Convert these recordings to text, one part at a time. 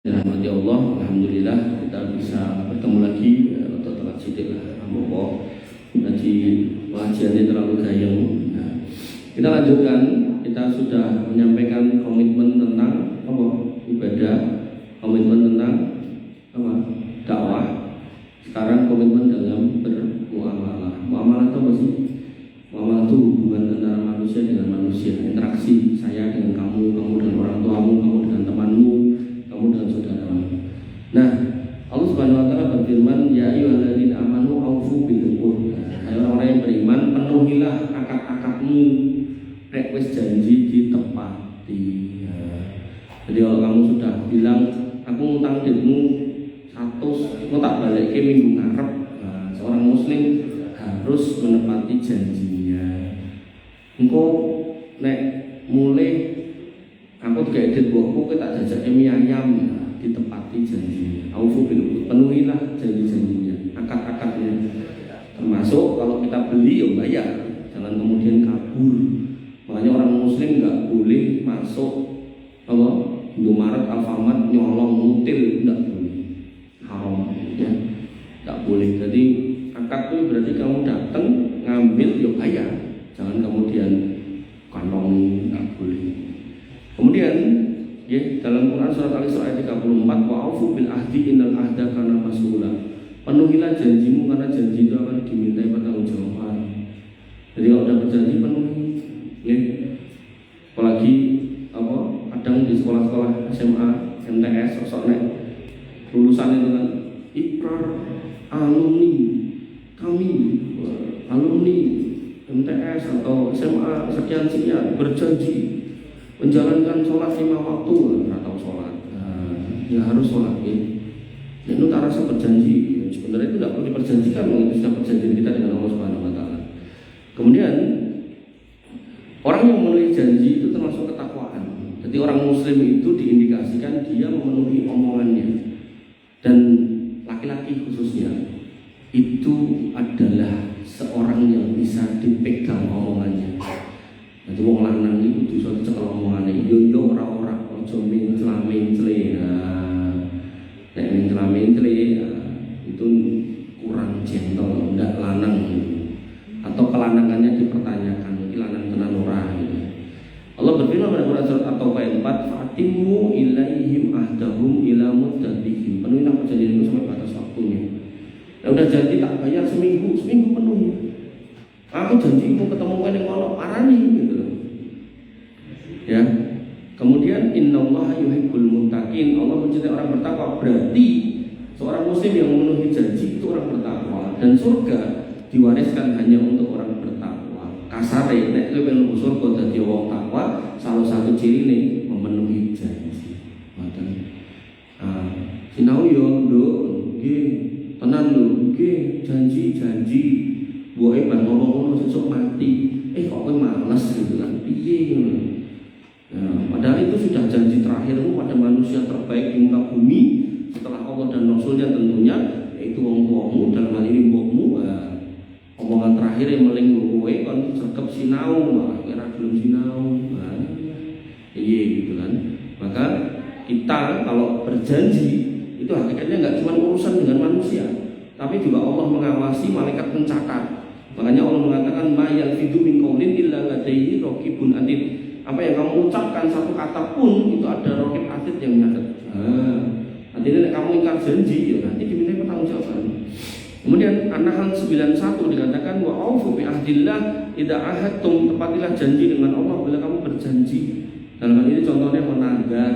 Rahmati Allah, alhamdulillah kita bisa bertemu lagi atau telat sedikit lah, ambo ngaji pengajiannya terlalu gayeng. Nah, kita lanjutkan, kita sudah menyampaikan komitmen tentang apa? Ibadah, komitmen tentang apa? Dakwah. Sekarang komitmen dalam bermuamalah. Muamalah itu apa sih? Muamalah itu hubungan antara manusia dengan manusia, interaksi saya dengan kamu, kamu dengan orang tuamu, kamu dengan temanmu, kamu dengan saudaramu. Nah, Allah Subhanahu wa taala berfirman, ya ayyuhalladzina amanu aufu bil uqud. Hai orang-orang yang beriman, penuhilah akad-akadmu. Nek wis janji ditepati. Jadi kalau kamu sudah bilang aku ngutang duitmu 100, aku tak balikke minggu ngarep. Nah, seorang muslim harus menepati janjinya. Engko nek mulai aku kayak duit buahku kita jajak mie ayam, ditepati janjinya. Aufu bil uqud, penuhilah janji-janjinya, akad-akadnya. Termasuk kalau kita beli ya bayar, jangan kemudian kabur. Makanya orang muslim nggak boleh masuk apa Indomaret, Alfamart nyolong mutil, nggak boleh, haram ya, nggak boleh. Jadi akad itu berarti kamu datang ngambil ya bayar, jangan kemudian kantongi, nggak boleh. Kemudian ya, dalam Quran surat Al-Isra ayat 34, wa'aufu bil ahdi innal ahda kana mas'ula. Penuhilah janjimu karena janji itu akan dimintai pertanggungjawaban. Jadi kalau udah berjanji penuhi. Ya. Apalagi apa? Kadang di sekolah-sekolah SMA, MTS, sosok nek lulusan itu kan ikrar alumni kami, alumni MTS atau SMA sekian berjanji menjalankan sholat 5 waktu atau sholat, ya harus sholat ya. Itu tak rasa berjanji. Sebenarnya itu tidak perlu diperjanjikan, itu sudah perjanjian kita dengan Allah Subhanahu Wa Taala. Kemudian orang yang memenuhi janji itu termasuk ketakwaan. Jadi orang Muslim itu diindikasikan dia memenuhi omongannya, dan laki-laki khususnya itu adalah seorang yang bisa dipegang omongannya. Jadi wong lanang itu bisa cekel omongane yo ora aja mencela-mencela. Nek mencela-mencela itu kurang gentle, ndak lanang gitu. Atau kelanangannya dipertanyakan, iki lanang tenan ora gitu. Allah berfirman pada Quran surat At-Taubah ayat 4, fa'timmu ilaihim ahdahum ila muddatihim. Penuhilah perjanjian itu sampai batas waktunya. Ya udah janji tak bayar seminggu penuhi. Aku janji mau ketemu kan yang ngono arani gitu. Ya. Kemudian innallaha yuhibbul muttaqin. Allah mencintai orang bertakwa. Berarti seorang muslim yang memenuhi janji itu orang bertakwa, dan surga diwariskan hanya untuk orang bertakwa. Kasare nek kowe mlebu surga dadi wong takwa, salah satu cirine memenuhi janji. Ngoten. Sinau yo nduk, nggih, tenan lho, nggih, janji. Buake ban ngomong sesuk mati. Kok kowe males gitu kan. Piye ngono. Ya, padahal itu sudah janji terakhirmu pada manusia terbaik di muka bumi setelah Allah dan Rasulnya tentunya, yaitu wong tuamu, dalam hal ini mbokmu. Omongan terakhir yang meling kowe kon sergep sinau, kira belum sinau. Iya gitu kan. Maka kita kalau berjanji itu hakikatnya nggak cuma urusan dengan manusia, tapi juga Allah mengawasi, malaikat mencatat. Makanya Allah mengatakan ma yalfidu min qaulin illa ladaihi raqibun atid. Apa yang kamu ucapkan satu kata pun itu ada raqib atid yang nyatet. Artinya kamu ingkar janji ya nanti dimintai pertanggungjawaban. Kemudian An-Nahl 91 dikatakan wa aufu bi ahdillah idza ahadtum, tepatilah janji dengan Allah bila kamu berjanji. Dalam hal ini contohnya menanggar,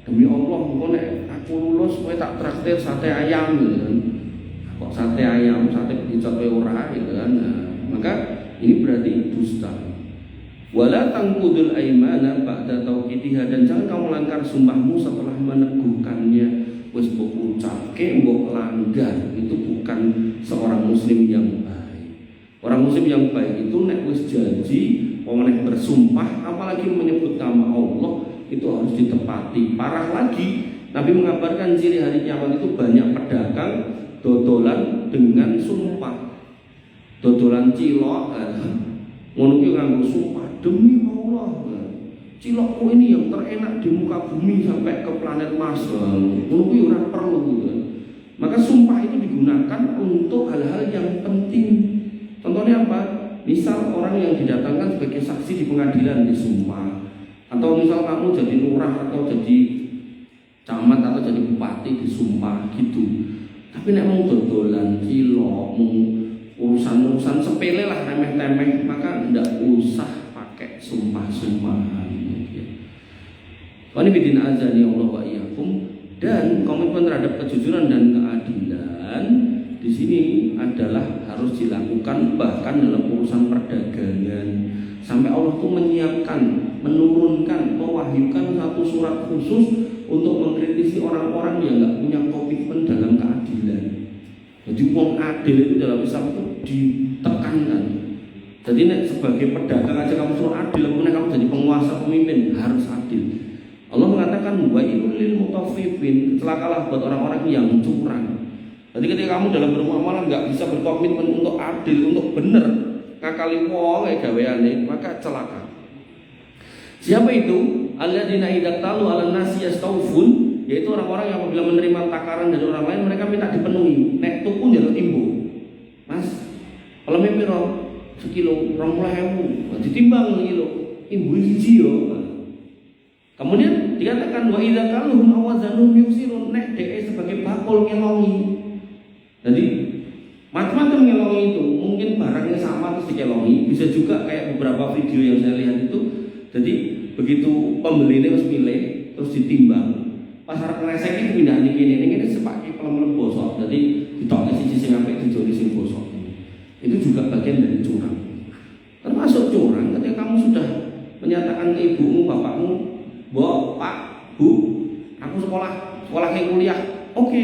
demi Allah engko nek aku lulus kowe tak traktir sate ayam gitu kan. Kok sate ayam, sate dicot ora gitu kan. Maka ini berarti dusta. Wala tangkudul aimana ba'da tauqidiha, dan jangan kamu langgar sumpahmu setelah meneguhkannya. Wis mbok ucapke mbok langgar, itu bukan seorang muslim yang baik. Orang muslim yang baik itu nek wis janji, nek bersumpah apalagi menyebut nama Allah itu harus ditepati. Parah lagi, Nabi mengabarkan ciri hari kiamat itu banyak pedagang dodolan dengan sumpah. Dodolan cilok ngono ki nganggo sumpah demi Allah. cilokku ini yang terenak di muka bumi sampai ke planet Mars, menurutku ora perlu gitu. Maka sumpah itu digunakan untuk hal-hal yang penting. Contohnya apa? Misal orang yang didatangkan sebagai saksi di pengadilan disumpah, atau misal kamu jadi lurah atau jadi camat atau jadi bupati disumpah gitu. Tapi nek mau dodolan cilok, mau urusan-urusan sepele lah, remeh-temeh, maka tidak usah pakai sumpah-sumpahan. Ini bidin azani Allah wa iyyakum. Dan komitmen terhadap kejujuran dan keadilan di sini adalah harus dilakukan bahkan dalam urusan perdagangan. Sampai Allah tuh menyiapkan, menurunkan, mewahyukan satu surat khusus untuk mengkritisi orang-orang yang nggak punya komitmen dalam keadilan. Jadi wong adil itu dalam Islam itu ditekankan. Jadi sebagai pedagang aja kamu suruh adil, kemudian kamu jadi penguasa pemimpin harus adil. Allah mengatakan wailul lil mutaffifin, celakalah buat orang-orang yang curang. Jadi ketika kamu dalam bermuamalah nggak bisa berkomitmen untuk adil, untuk benar, ngakali wong gaweane, maka celaka. Siapa itu? Alladzina idza talu 'alan nasi yastawfun, yaitu orang-orang yang apabila menerima takaran dari orang lain mereka minta dipenuhi. Nek tuku njaluk timbo. Mas, kalau piro? Sekilo 20.000. Ditimbang sekilo. Timbo siji yo. Kemudian dikatakan wa idza kaluhum awazanum yusirun, nek dhek sebagai bakul ngelongi. Jadi macam-macam ngelongi itu, mungkin barangnya sama terus dikelongi, bisa juga kayak beberapa video yang saya lihat itu. Jadi begitu pembelinya harus milih terus ditimbang. Pas arep ngresek iki pindah niki ini sepake pelem-pelem bosok. Jadi ditokne siji sing apik dijoli sing bosok. Itu juga bagian dari curang. Termasuk curang ketika kamu sudah menyatakan ke ibumu, bapakmu, "Mbok, Pak, Bu, aku sekolah ke kuliah." Oke,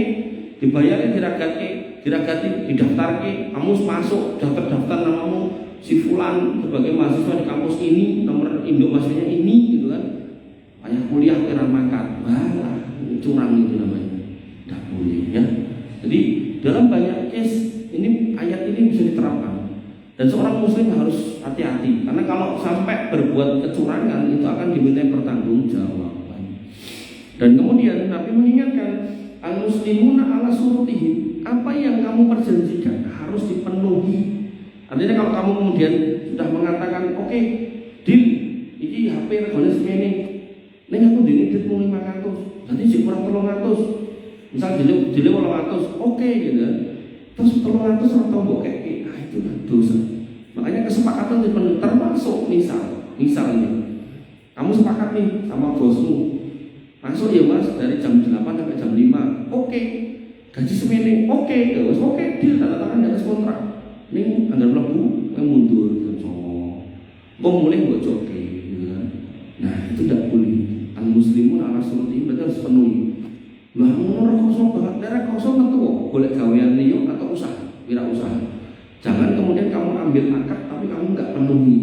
dibayarin, diragati, didaftarke, kamu masuk, daftar namamu si fulan sebagai mahasiswa di kampus ini, nomor induk mahasiswanya ini gitu kan. Banyak kuliah kira mangkat. Wah, curang itu namanya. Tidak boleh ya. Jadi dalam banyak case ini ayat ini bisa diterapkan. Dan seorang muslim harus hati-hati karena kalau sampai berbuat kecurangan itu akan dimintai pertanggungjawaban. Dan kemudian Nabi mengingatkan al-muslimuna ala surutihim, apa yang kamu perjanjikan harus dipenuhi. Artinya kalau kamu kemudian sudah mengatakan oke, deal, ini HP regane semene. Ning aku dene duit mung 500. Dadi sik kurang 300. Misal dile 800, oke gitu. Terus 300 ora tau mbok keke. Nah, itu dosa. Makanya kesepakatan itu termasuk misalnya kamu sepakat nih sama bosmu. Masuk ya Mas dari jam 8 sampai jam 5. Oke. Gaji semene. Oke, ya wis oke, deal tanda tangan di atas kontrak. Ning anggar mlebu mundur sama. Kok mulai mbok joke gitu kan. Nah, itu tidak boleh. Al-muslimun ala surutihim berarti harus penuhi. Lah ngono kosong banget, daerah kosong tentu kok golek gawean liya atau usaha, wirausaha. Jangan kemudian kamu ambil akad tapi kamu enggak penuhi.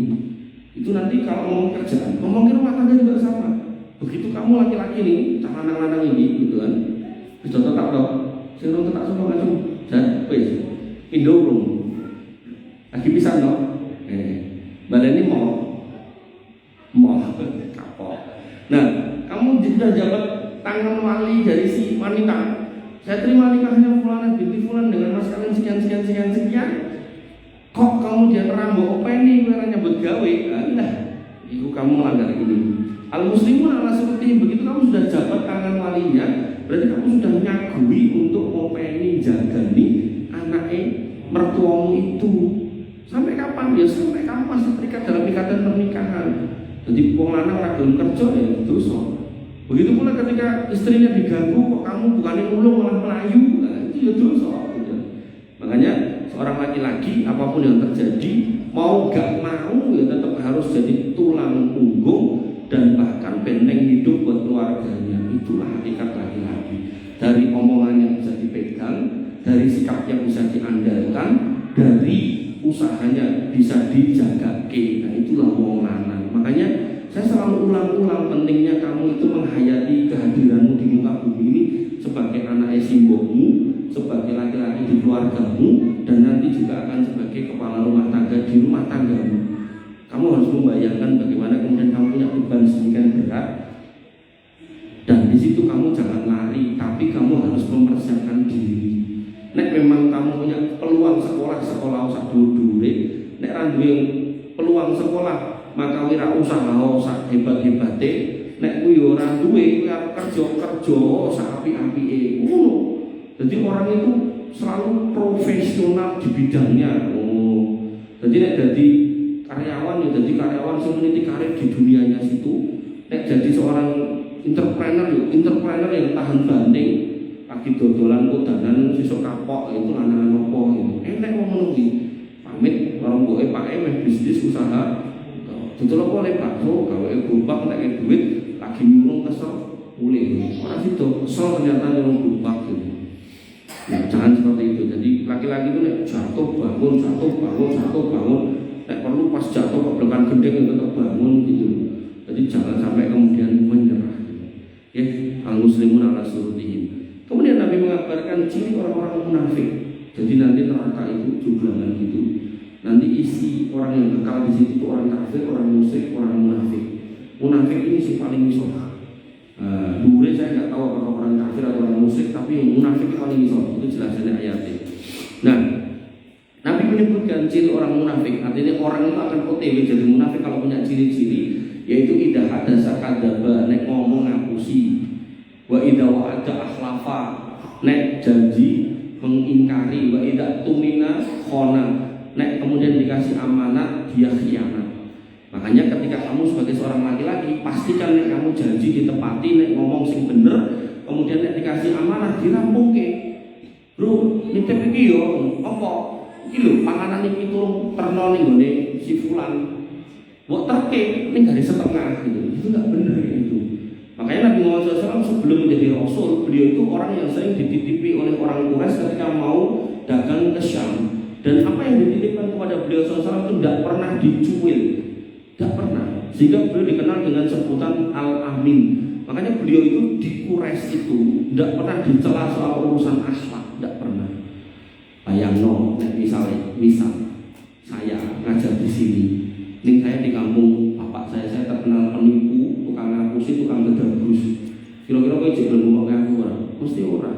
Itu nanti kalau ngomong kerjaan, ngomongin rumah tangga juga sama. Begitu kamu laki-laki nih, cah lanang-lanang ini gitu kan. Wis tetap tok. Sing ora tak suka langsung jan wis. Indo rum. Lagi pisan no. Baleni mau kapok. Nah, kamu sudah jabat tangan wali dari si wanita. Saya terima nikahnya Fulan binti Fulan dengan mas kalian sekian. Kok kemudian rambo openi ora nyebut gawe? Nah, itu kamu melanggar ini. Al-muslimun ala seperti begitu kamu sudah jabat tangan walinya, berarti kamu sudah nyagui untuk openi jagani anaknya mertuamu itu. Sampai kapan? Ya sampai kamu masih terikat dalam ikatan pernikahan. Jadi wong lanang ora gelem kerja ya dosa. Begitu pula ketika istrinya diganggu kok kamu bukannya nulung malah melayu, nah, itu ya dosa. Gitu. Makanya seorang laki-laki apapun yang terjadi mau gak mau ya tetap harus jadi tulang punggung dan bahkan benteng hidup buat keluarganya. Itulah hakikat laki-laki. Dari omongannya bisa dipegang, dari sikapnya bisa diandalkan, dari usahanya bisa dijaga. Nah itulah wong lanang. Makanya saya selalu ulang-ulang pentingnya kamu itu menghayati kehadiranmu di muka bumi ini sebagai anak simbokmu, sebagai laki-laki di keluargamu, dan nanti juga akan sebagai kepala rumah tangga di rumah tanggamu. Kamu harus harus membayangkan bagaimana kemudian kamu punya beban sedemikian berat, dan di situ kamu jangan lari, tapi kamu harus mempersiapkan diri. Nek memang kamu punya peluang sekolah usah dulu-dulu. Nek ra duwe peluang sekolah, maka wira usaha sak hebat-hebate. Nek kuwi ora duwe, kuwi kerja sak apik-apike. Ngono. Jadi orang itu selalu profesional di bidangnya. Jadi nek jadi karyawan ya jadi karyawan sing meniti karir di dunianya situ. Nek jadi seorang entrepreneur yang tahan banting, lagi dodolan kodanan sesuk kapok itu lanang opo gitu. Nek wong ngono iki pamit karo mboke Pak meh bisnis usaha. Dodol opo le bakso gawe gerobak nek duit lagi nyurung kesel mulih. Ora sido kesel ternyata nyurung gerobak gitu. Nah, jangan seperti itu. Jadi laki-laki itu nek jatuh bangun, nek perlu pas jatuh kebelekan gendeng tetap bangun gitu. Jadi jangan sampai kemudian menyerah. Ya, al-muslimun ala surutihim. Kemudian Nabi mengabarkan ciri orang-orang munafik. Jadi nanti neraka itu jumlahan gitu. Nanti isi orang yang kekal di situ orang kafir, orang musyrik, orang munafik. Munafik ini sih paling misoh. Dulu saya nggak tahu apakah orang kafir atau orang musyrik, tapi yang munafik paling misoh. Itu jelasnya ayatnya. Nah, Nabi menyebutkan ciri orang munafik. Artinya orang itu akan OTW jadi munafik kalau punya ciri-ciri, yaitu idah hadasa kadzaba, nek ngomong ngapusi. Wa idza wa'ada akhlafa, nek janji mengingkari. Wa idza tumina khona, nek kemudian dikasih amanat dia khianat. Makanya ketika kamu sebagai seorang laki-laki pastikan nek kamu janji ditepati, nek ngomong sing bener, kemudian nek dikasih amanah dirampungke. Bro, nitip iki yo apa? Iki lho panganan iki turun terno ning gone si fulan. Mbok terke ning garis setengah gitu. Itu enggak bener itu. Makanya Nabi Muhammad SAW sebelum menjadi Rasul, beliau itu orang yang sering dititipi oleh orang Quraisy ketika mau dagang ke Syam. Dan apa yang dititipkan kepada beliau SAW itu tidak pernah dicuil, tidak pernah. Sehingga beliau dikenal dengan sebutan Al-Amin. Makanya beliau itu di Quraisy itu tidak pernah dicela soal urusan akhlak, tidak pernah. Bayangno, misal saya ngajar di sini, ini saya di kampung bapak saya terkenal penipu, tukang ngapusi, tukang gedabus. Kira-kira kowe jek ngomong aku ora? Mesti ora.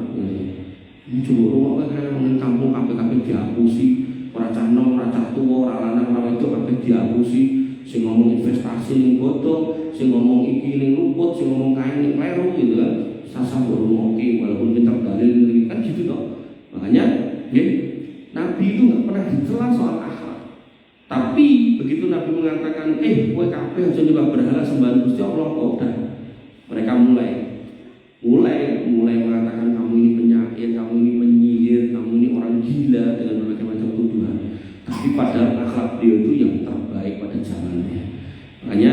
Coba rumah kayak ngomongin kampung kabeh dihapusi, ora cah nom, ora cah tuwa, ora lanang, ora wedok kabeh dihapusi. Sing ngomong investasi ning bodho, sing ngomong iki ning luput, sing ngomong kae ning kleru gitu kan. Sasa ngomongi walaupun pinter dalil kan gitu toh. Makanya nggih, Nabi itu enggak pernah dicela soal akhlak. Tapi begitu Nabi mengatakan, kowe kabeh aja nyembah berhala sembahan Gusti Allah kok udah. Mereka mulai mengatakan kamu ini penyakit, kamu ini penyihir, kamu ini orang gila dengan berbagai macam tuduhan. Tapi padahal akhlak beliau itu yang terbaik pada zamannya. Makanya,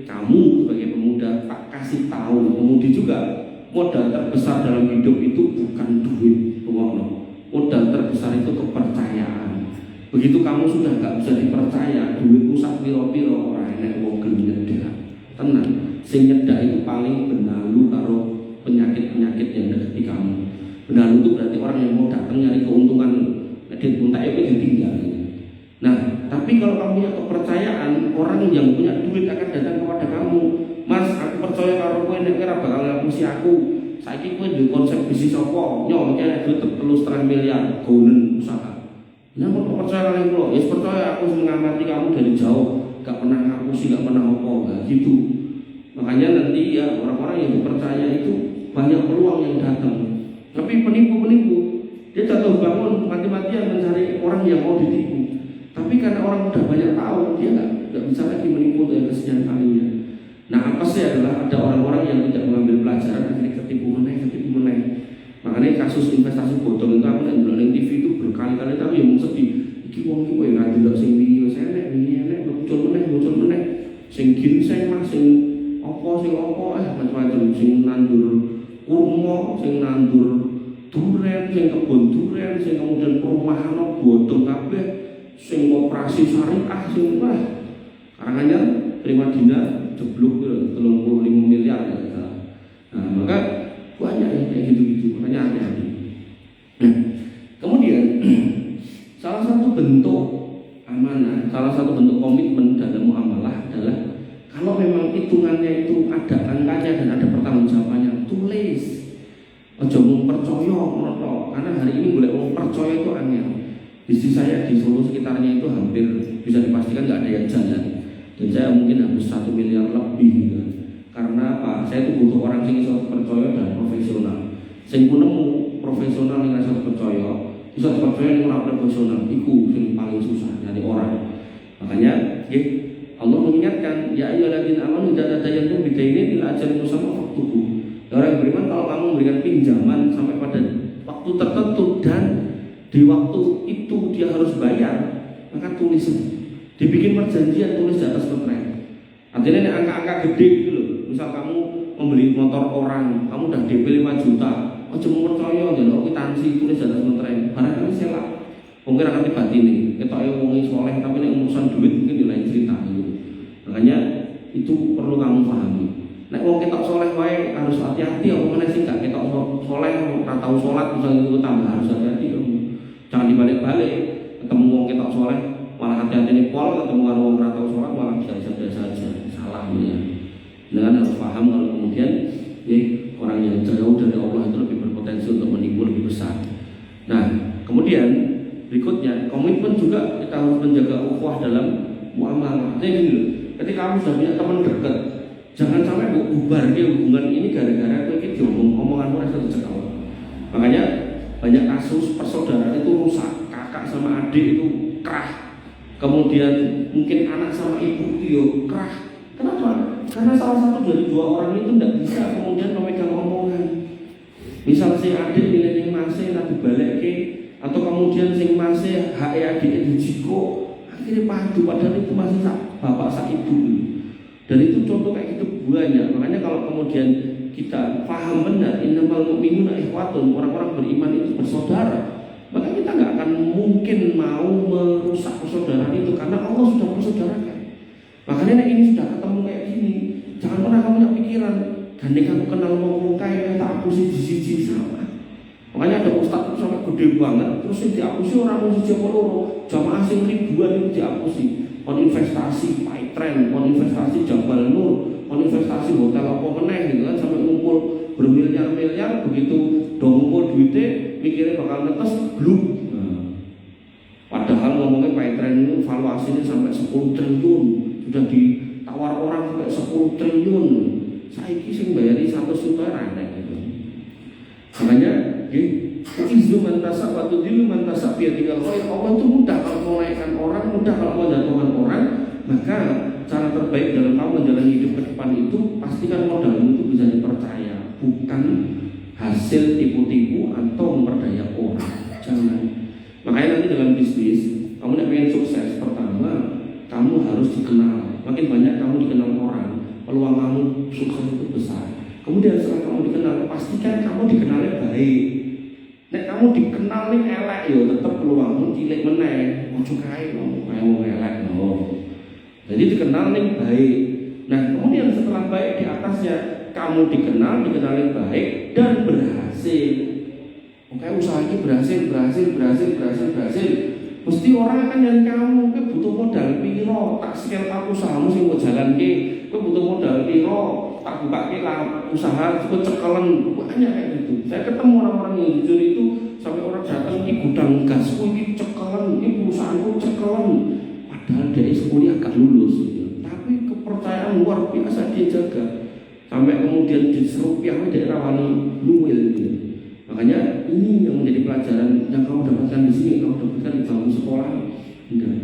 kamu sebagai pemuda tak kasih tahu, pemudi juga modal terbesar dalam hidup itu bukan duit, modal terbesar itu kepercayaan. Begitu kamu sudah nggak bisa dipercaya, duitmu sak piro-piro ora enek wong gelem nyedak. Tenang, sing nyedak itu paling benalu karo penyakit-penyakit yang ada di kamu. Benalu itu berarti orang yang mau datang nyari keuntungan, dia pun tak ditinggal. Nah, tapi kalau kamu punya kepercayaan, orang yang punya duit akan datang kepada kamu. Mas, aku percaya karo kowe nek ora bakal ngapusi aku. Saiki kowe duwe konsep bisnis apa? Nyo, iki duit 3,5 miliar gonen usaha. Nah, kok percaya kalian lo? Ya percaya aku mengamati kamu dari jauh, gak pernah ngapusi, gak pernah opo, gitu. Makanya nanti ya orang-orang yang dipercaya itu banyak peluang yang datang. Tapi penipu-penipu dia jatuh bangun mati-matian mencari orang yang mau ditipu. Tapi karena orang udah banyak tahu, dia nggak bisa lagi menipu untuk yang kesekian kalinya. Nah, apa sih adalah ada orang-orang yang tidak mengambil pelajaran akhirnya ketipu meneh. Makanya kasus investasi bodong itu aku nonton TV itu berkali-kali tapi yang sedih. Iki wong iki kowe nggak delok sing video saya nek muncul meneh. Sing ginseng mas sing opo macam-macam sing nandur kurma, sing nandur duren, sing kebun duren, sing kemudian perumahan bodong kabeh, sing operasi syariah sing Karanganyar terima dina jeblok 35 miliar ya. Nah, maka banyak yang kayak gitu-gitu, makanya hati-hati. Nah, kemudian salah satu bentuk amanah, salah satu bentuk komitmen dalam muamalah hitungannya itu ada angkanya dan ada pertanggungjawabannya. Tulis. Ojo mung percaya ngono, karena hari ini boleh wong percaya itu angel. Bisnis saya di Solo sekitarnya itu hampir bisa dipastikan nggak ada yang jalan. Dan saya mungkin habis 1 miliar lebih gitu. Karena apa? Saya itu butuh orang yang bisa percaya dan profesional. Saya pun nemu profesional yang bisa percaya, bisa percaya yang orang profesional. Itu yang paling susah nyari orang. Makanya, Allah mengingatkan, ya ayyuhalladzina amanu idza tadayantum bidainin ila ajalin musamma faktubu. Orang yang beriman, kalau kamu memberikan pinjaman sampai pada waktu tertentu dan di waktu itu dia harus bayar, maka tulis. Dibikin perjanjian, tulis di atas kertas. Artinya ini angka-angka gede gitu loh. Misal kamu membeli motor orang, kamu udah DP 5 juta, cuma percaya jangan kwitansi, tulis di atas kertas. Barangkali salah. Mungkin akan dibatini. Kita wong soleh tapi ini urusan duit mungkin di lain cerita gitu. Makanya itu perlu kamu pahami. Nek wong ketok soleh wae harus hati-hati, apa meneh sing gak ketok soleh ora tau salat misalnya itu tambah harus hati-hati. Jangan dibalik-balik. Ketemu wong ketok soleh malah hati-hati nih pol, ketemu karo wong ora tau salat malah biasa-biasa saja. Salah ya. Dengan harus paham kalau kemudian orang yang jauh dari Allah itu lebih berpotensi untuk menipu lebih besar. Nah, kemudian berikutnya komitmen juga kita harus menjaga ukhuwah dalam muamalah. Jadi ketika kamu sudah punya teman dekat, jangan sampai bubar hubungan ini gara-gara itu omongan mereka tercekal. Makanya banyak kasus persaudaraan itu rusak, kakak sama adik itu kerah, kemudian mungkin anak sama ibu itu kerah. Kenapa? Karena salah satu dari dua orang itu tidak bisa kemudian memegang omongan. Misal si adik nilai yang masih tapi balik ke, atau kemudian sing masih hak adik itu jiko, akhirnya padu padahal itu masih bapak sak ibu. Dan itu contoh kayak gitu banyak. Makanya kalau kemudian kita paham benar innamal mu'minuna ikhwatun, orang-orang beriman itu bersaudara, maka kita nggak akan mungkin mau merusak persaudaraan itu karena Allah sudah persaudarakan. Makanya ini sudah ketemu kayak gini, jangan pernah kamu punya pikiran gandeng kamu kenal ngomong kayak tak hapusi di sama. Makanya ada ustaz itu sampai gede banget, terus yang dihapusi orang musisi Poloro, jamaah asing ribuan itu dihapusi. On investasi Paytrend, on investasi Jabal Nur, on investasi hotel apa meneh gitu kan, sampai ngumpul bermiliar-miliar, begitu dong ngumpul duitnya mikirnya bakal netes bluk. Padahal ngomongnya Paytrend itu valuasinya sampai 10 triliun, sudah ditawar orang sampai 10 triliun. Saiki sing bayari 1 juta rene gitu. Makanya izu mantasa waktu dilu mantasa biadikal khair. Allah itu mudah kalau menaikkan orang, mudah kalau menjatuhkan orang. Maka cara terbaik dalam kamu menjalani hidup ke depan itu pastikan modalmu itu bisa dipercaya, bukan hasil tipu-tipu atau memperdaya orang. Jangan. Makanya nanti dalam bisnis kamu nak pengen sukses, pertama kamu harus dikenal. Makin banyak kamu dikenal orang, peluang kamu sukses itu besar. Kemudian setelah kamu dikenal, pastikan kamu dikenalnya baik. Nek kamu dikenal nih elek yo, tetap peluangmu cilik meneh. Ojo kae wong elek no. Jadi dikenal nih baik. Nah kemudian setelah baik di atasnya kamu dikenal baik dan berhasil. Oke, usaha ini berhasil. Mesti orang akan nyari kamu. Kowe butuh modal piro? Tak scale tak usahamu sing mau jalan ke. Kowe butuh modal piro? Tak buka ke lah usaha itu cekelen. Banyak kayak gitu. Saya ketemu orang-orang yang jujur itu sampai orang datang di gudang gasku ini cekelen, ini perusahaanku cekelen. Padahal dia kuliah gak lulus. Tapi kepercayaan luar biasa dia jaga. Sampai kemudian di serupiah daerah wani luwil gitu. Makanya ini yang menjadi pelajaran yang kamu dapatkan di sini, kamu dapatkan di bangku sekolah. Enggak.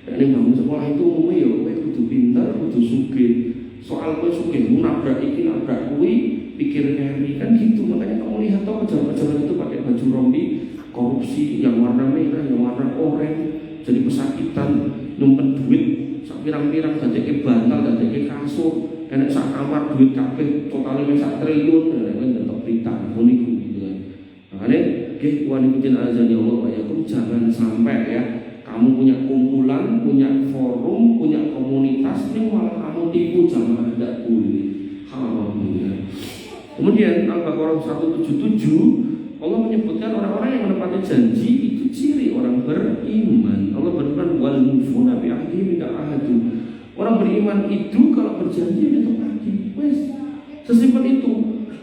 Karena bangku sekolah itu umumnya ya, kowe kudu pintar, kudu sugih. Soal kowe sugih nabrak iki nabrak kuwi, pikir keri kan gitu. Makanya kamu lihat toh pejabat-pejabat itu pakai baju rompi, korupsi yang warna merah, yang warna oranye, jadi pesakitan, nyumpet duit, sak pirang-pirang dadeke bantal, dadeke kasur, enek sak kamar duit kabeh totalnya 1 triliun, kan tetep berita ngono. Makanya, wanita azan ya Allah wa yakum, jangan sampai ya kamu punya kumpulan, punya forum, punya komunitas ini malah kamu tipu, jangan ada boleh. Alhamdulillah. Kemudian Al-Baqarah 177 Allah menyebutkan orang-orang yang menepati janji itu ciri orang beriman. Allah berfirman wal mufuna bi ahdihim idza ahadu. Orang beriman itu kalau berjanji ditepati. Wes, sesimpel itu.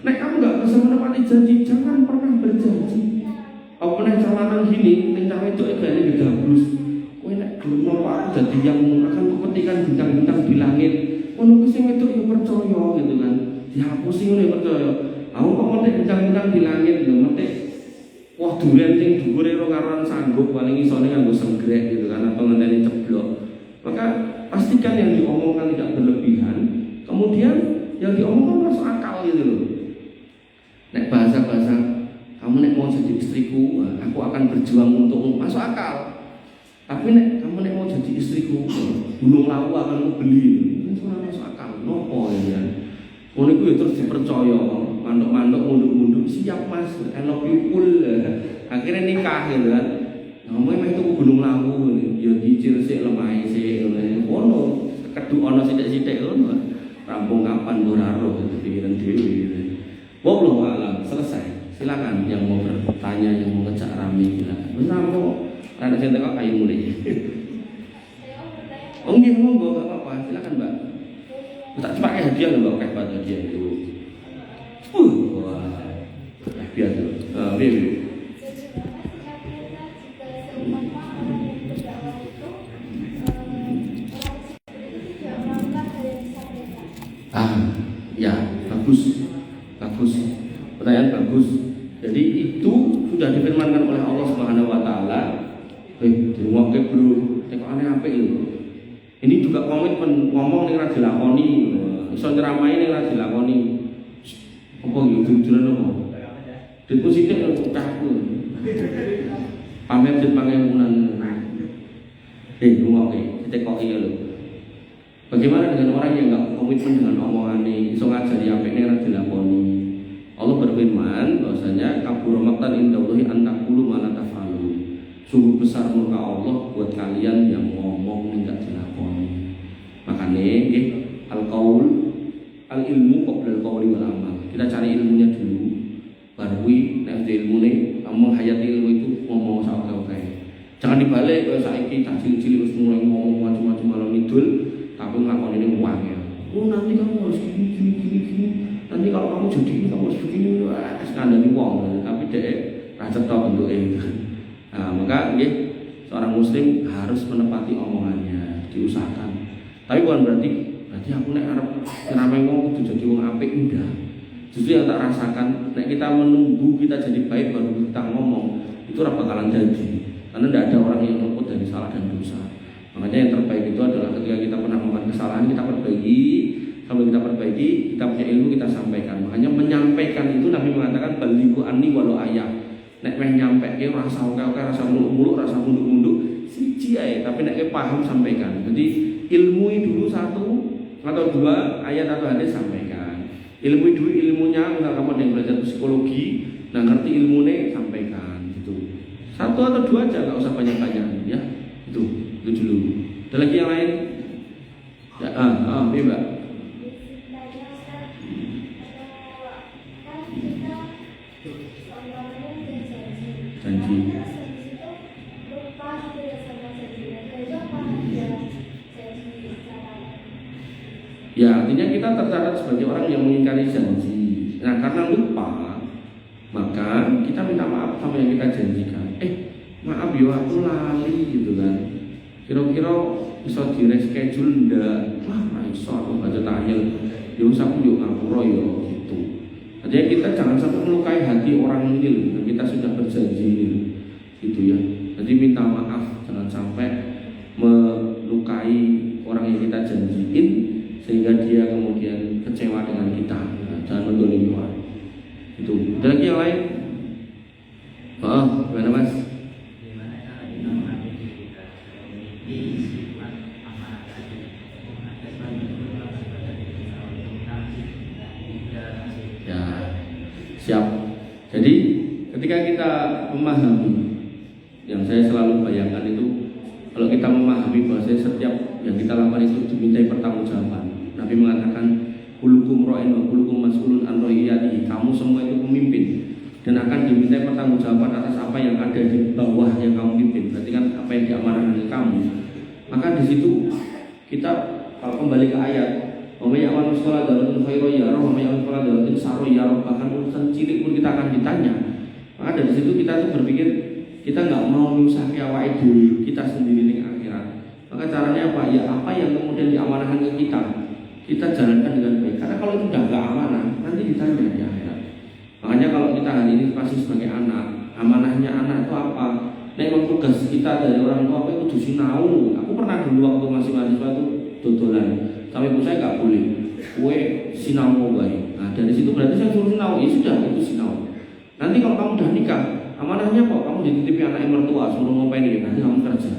Nek kamu nggak bisa menepati janji, jangan pernah berjanji. Apa nek calanan gini, nek cawe itu egane digabrus. Kowe nek gelem apa aku dadi yang akan kepetikan bintang-bintang di langit. Ngono ku sing wedok yo percaya gitu kan. Dihapusi ngono percaya. Aku kok metik bintang-bintang di langit lho, metik wah durian sing dhuwure ora karuan sanggup paling isone nganggo senggrek gitu kan atau ngenteni ceblok. Maka pastikan yang diomongkan tidak berlebihan. Kemudian yang diomongkan masuk akal gitu loh. Nek bahasa-bahasa kamu nek mau jadi istriku, aku akan berjuang untukmu, masuk akal. Tapi nek kamu nek mau jadi istriku, gunung lawu akan aku beli, itu ora masuk akal. Nopo ya? Ngono iku ya terus dipercaya, mandok-mandok munduk-munduk siap Mas, elok pipul. Akhirnya nikah gitu kan. Ngomongnya itu gunung lawu, ya dicil sik lemah sik ngono. Keduk ana sithik-sithik ngono. Rampung kapan ora roh itu pikiran dhewe gitu. Wallahu a'lam, selesai. Silakan yang mau bertanya, yang mau ngejak rame silakan. Benar kok. Anak saya tengok kayu mulai. Oh nggih monggo enggak apa-apa, silakan Mbak. Tak pakai hadiah lho Mbak, pakai batu hadiah itu. Wah. Hadiah tuh. Biar. Ya, bagus. Pertanyaan bagus. Jadi itu sudah difirmankan oleh Allah Subhanahu wa taala. Dirungokke bro, tekok aneh apik lho. Ini juga komitmen ngomong ning ra dilakoni, iso nyeramahi ning ra dilakoni. Apa yo jujuran apa? Ditku sithik lho cahku. Pamer dit pangemunan. Rungokke, ditekoki lho. Bagaimana dengan orang yang enggak komitmen dengan omongannya, iso ngajari apik ning ra dilakoni? Allah berfirman bahwasanya kabur maqtan indallahi an taqulu ma la taf'alun. Sungguh besar murka Allah buat kalian yang ngomong enggak dilakoni. Makanya nggih al-qaul al-ilmu qabla al-qauli wal amal. Kita cari ilmunya dulu. Baru nek ilmune kamu hayati ilmu itu ngomong sak-oke. Jangan dibalik kaya saiki tak cilik-cilik wis mulai ngomong macam-macam malam idul tapi nglakonine uang ya. Oh nanti kamu harus gini. Nanti kalau kamu jadi ini kamu harus begini, skandali wong, tapi dek rasa tau bentuknya. Nah, maka nggih seorang muslim harus menepati omongannya, diusahakan. Tapi bukan berarti aku nek arep nyeramai wong kudu jadi wong apik, enggak. Justru yang tak rasakan, nek kita menunggu kita jadi baik baru kita ngomong, itu ora bakalan jadi. Karena tidak ada orang yang luput dari salah dan dosa. Makanya yang terbaik itu adalah ketika kita pernah melakukan kesalahan kita perbaiki. Kalau kita perbaiki, kita punya ilmu kita sampaikan. Makanya menyampaikan itu Nabi mengatakan balighu anni walau ayah. Nek meh nyampeke rasa oke-oke, rasa muluk-muluk, rasa munduk-munduk, siji ae, tapi nek paham sampaikan. Jadi ilmui dulu satu atau dua ayat atau hadis sampaikan. Ilmui dulu ilmunya, misal kamu yang belajar psikologi, nah ngerti ilmunya sampaikan gitu. Satu atau dua aja, enggak usah banyak-banyak ya. Itu dulu. Ada lagi yang lain? Ya, iya Mbak. Janji. Ya artinya kita tercatat sebagai orang yang mengingkari janji. Nah karena lupa, maka kita minta maaf sama yang kita janjikan. Maaf yo aku lali gitu kan. Kira-kira bisa di-reschedule ndak? Wah iso aku baca tahil. Yo aku yo ngapura yo gitu. Jadi kita jangan sampai melukai hati orang ini yang kita sudah berjanji gitu ya. Jadi minta maaf, jangan sampai melukai orang yang kita janjiin sehingga dia kemudian kecewa dengan kita. Jangan mendolimi orang. Itu. Ada lagi yang lain? Gimana Mas? Siap. Jadi ketika kita memahami, yang saya selalu bayangkan itu, kalau kita memahami bahwa setiap yang kita lakukan itu dimintai pertanggungjawaban. Nabi mengatakan, kulukum ra'in wa kulukum mas'ulun an ra'iyatihi. Kamu semua itu pemimpin dan akan dimintai pertanggungjawaban atas apa yang ada di bawah yang kamu pimpin. Berarti kan apa yang diamanahkan kamu. Maka di situ kita kalau kembali ke ayat Wa may ya'mal mithqala dzarratin khairan yarah wa may ya'mal mithqala dzarratin syarran yarah. Bahkan urusan cilik pun kita akan ditanya. Maka dari situ kita tuh berpikir kita nggak mau menyusahkan awake dhewe kita sendiri ning akhirat. Maka caranya apa? Ya apa yang kemudian diamanahkan ke kita jalankan dengan baik. Karena kalau itu udah nggak amanah, nanti ditanya di akhirat. Makanya kalau kita hari ini masih sebagai anak, amanahnya anak itu apa? Nah, memang tugas kita dari orang tua apa itu sinau. Aku pernah dulu waktu masih mahasiswa itu dodolan. Sama ibu saya nggak boleh. Kue sinau baik. Nah dari situ berarti saya suruh sinau. Ya sudah itu sinau. Nanti kalau kamu udah nikah, amanahnya kok kamu dititipi anak yang mertua suruh ngapain ini? Nanti kamu kerja.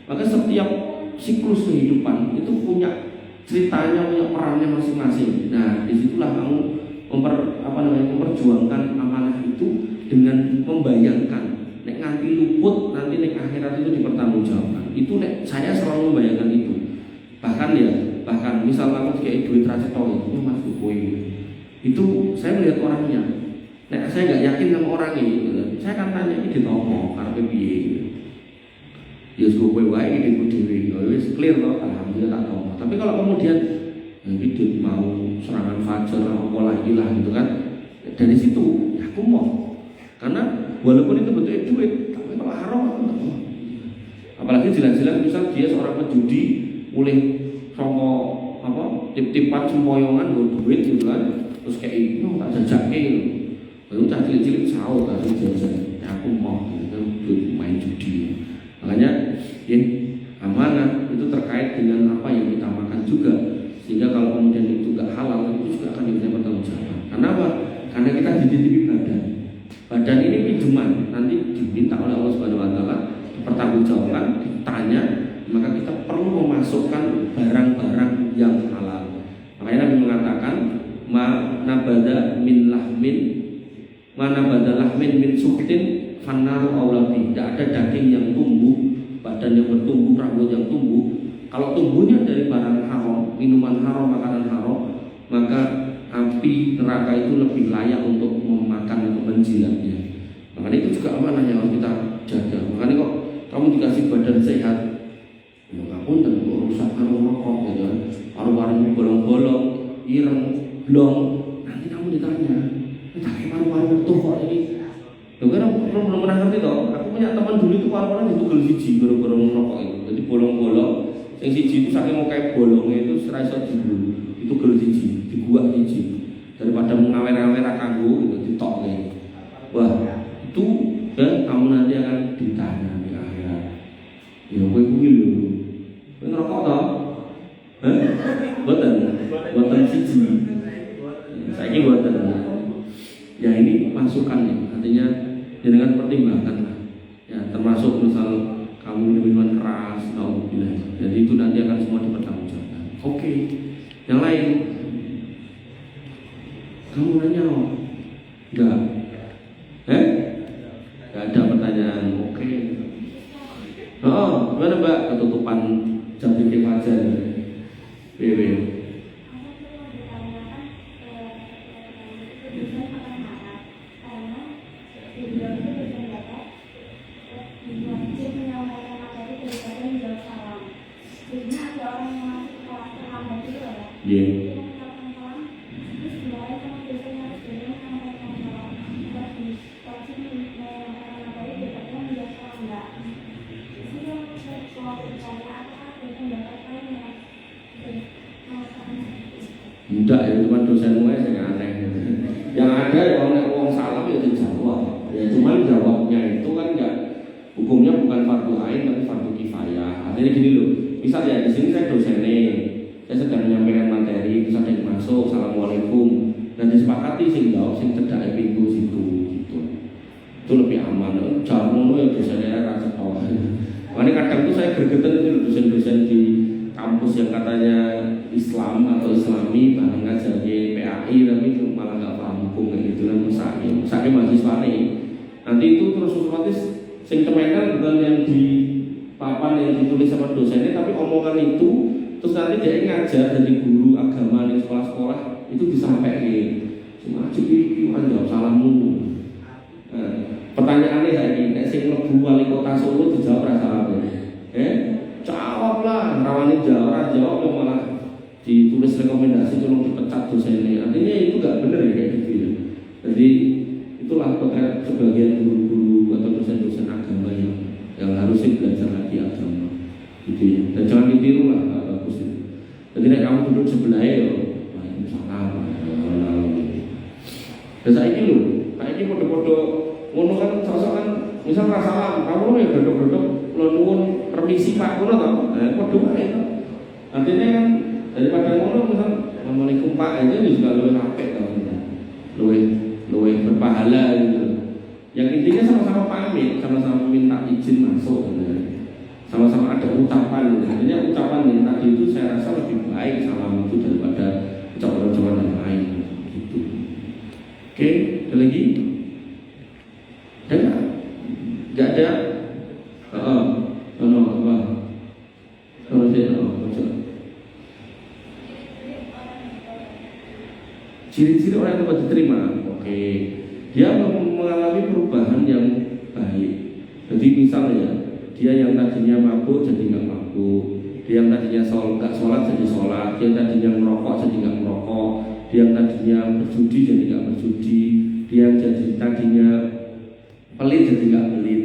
Maka setiap siklus kehidupan itu punya ceritanya, punya perannya masing-masing. Nah disitulah kamu memperjuangkan amanah itu dengan membayangkan. Nek nganti luput nanti nek akhirat itu dipertanggungjawabkan. Itu nek saya selalu membayangkan itu. Bahkan misal aku kayak duit trajektor itu Mas Bukoy. Itu saya melihat orangnya. Nek saya nggak yakin sama orang ini, saya akan tanya ini ditomo karena piye. Ya Bukoy wae ini dhewe. Wis clear kok alhamdulillah tak tomo. Tapi kalau kemudian hidup mau serangan fajar apa lagi lah gitu kan. Dari situ ya aku mau. Karena walaupun itu bentuknya duit, tapi kalau haram aku nggak mau. Apalagi jelas-jelas misal dia seorang penjudi, mulai sama tip-tipan sempoyongan duit gitu kan, terus kayak ini tak jajake, lalu tak cilik-cilik sahur tak jajak, ya aku mau gitu kan, main judi. Makanya ya amanah itu terkait dengan apa yang kita makan juga, sehingga kalau kemudian itu nggak halal itu juga akan diminta pertanggungjawaban. Karena apa? Karena kita dititipi badan ini pinjaman, nanti diminta oleh Allah Subhanahu Wa Taala dipertanggungjawabkan, ditanya, maka kita perlu memasukkan barang-barang yang halal. Makanya Nabi mengatakan, mana bada lahmin min suktin fanaru aulabi. Tidak ada daging yang tumbuh, badan yang bertumbuh, rambut yang tumbuh. Kalau tumbuhnya dari barang haram, minuman haram, makanan haram, maka api neraka itu lebih layak untuk memakan atau menjilatnya. Makanya itu juga amanah yang harus kita jaga. Makanya kok kamu dikasih badan sehat, ya kamu dan rusak karo rokok gitu kan, paru-paru bolong-bolong, ireng, blong, nanti kamu ditanya, tapi paru-paru tuh kok ini. Loh kan belum pernah ngerti toh. Aku punya teman dulu itu paru-paru ditugel siji gara-gara merokok itu. Jadi bolong-bolong, yang siji itu saking mau kayak bolongnya itu serasa dulu. Itu gel siji, dibuat siji daripada mengawer-awer kanggo gitu ditok nih. Wah, itu dan kamu nanti akan ditanya di akhirat. Ya kowe kuwi lho. Kowe ngerokok toh? Boten siji. Saiki boten. Ya ini masukan nih, artinya dengan pertimbangan lah. Ya termasuk misal kamu minuman keras, naudzubillah. Jadi itu nanti akan semua dipertanggungjawabkan. Oke. Yang lain, kamu nanya enggak? Enggak ada pertanyaan. Oke. Oh, gimana Mbak ketutupan jam pikir fajar? BW. Yeah. Tidak ya, cuma dosen gue yang aneh. Yang ada ya orang salam ya dijawab. Ya cuma jawabnya itu kan enggak, hukumnya bukan fardu ain tapi fardu kifayah. Artinya gini loh, misal ya di sini saya dosennya, saya sedang menyampaikan materi, terus ada yang masuk, assalamualaikum, dan disepakati sing jawab sing cedake pintu situ gitu. Itu lebih aman. Jawab ngono ya dosennya rasa tahu. Makanya kadang tuh saya gergetan itu dosen-dosen di kampus yang katanya Islam atau Islami bahkan ngajarnya PAI tapi malah nggak paham hukum kayak gitu kan misalnya mahasiswa nih nanti itu terus otomatis sing temenan bukan yang di papan yang ditulis sama dosennya tapi omongan itu terus nanti dia ngajar dari guru agama di sekolah-sekolah itu disampaikan cuma jadi jawab salahmu. Pertanyaannya saya ini sing mlebu wali kota Solo dijawab rasa apa? Jawab lah, rawanin jawab malah ditulis rekomendasi tolong dipecat dosennya. Artinya itu nggak benar ya kayak gitu ya. Jadi itulah potret sebagian guru-guru atau dosen-dosen agama yang harusnya belajar lagi agama gitu ya. Dan jangan ditiru lah, nggak bagus itu. Jadi nek kamu duduk sebelahnya ya salah. Dan saya ini loh, kayak ini podo-podo ngono kan sosok kan misal salah, kamu ya duduk-duduk lo nuwun permisi Pak ngono to. Podo wae to. Artinya kan daripada ngono misal Assalamualaikum Pak itu juga luwih apik to. Luwih berpahala gitu. Yang intinya sama-sama pamit, sama-sama minta izin masuk gitu. Sama-sama ada ucapan gitu. Artinya ucapan yang tadi itu saya rasa lebih baik salam itu daripada ucapan-ucapan yang lain gitu. Oke, ada lagi? Ada? Gak ada? Apa? Kalau saya ciri-ciri orang yang dapat diterima, oke, dia mengalami perubahan yang baik. Jadi misalnya dia yang tadinya mabuk jadi nggak mabuk, dia yang tadinya nggak sholat jadi sholat, dia yang tadinya merokok jadi nggak merokok, dia yang tadinya berjudi jadi nggak berjudi, dia yang tadinya pelit jadi nggak pelit.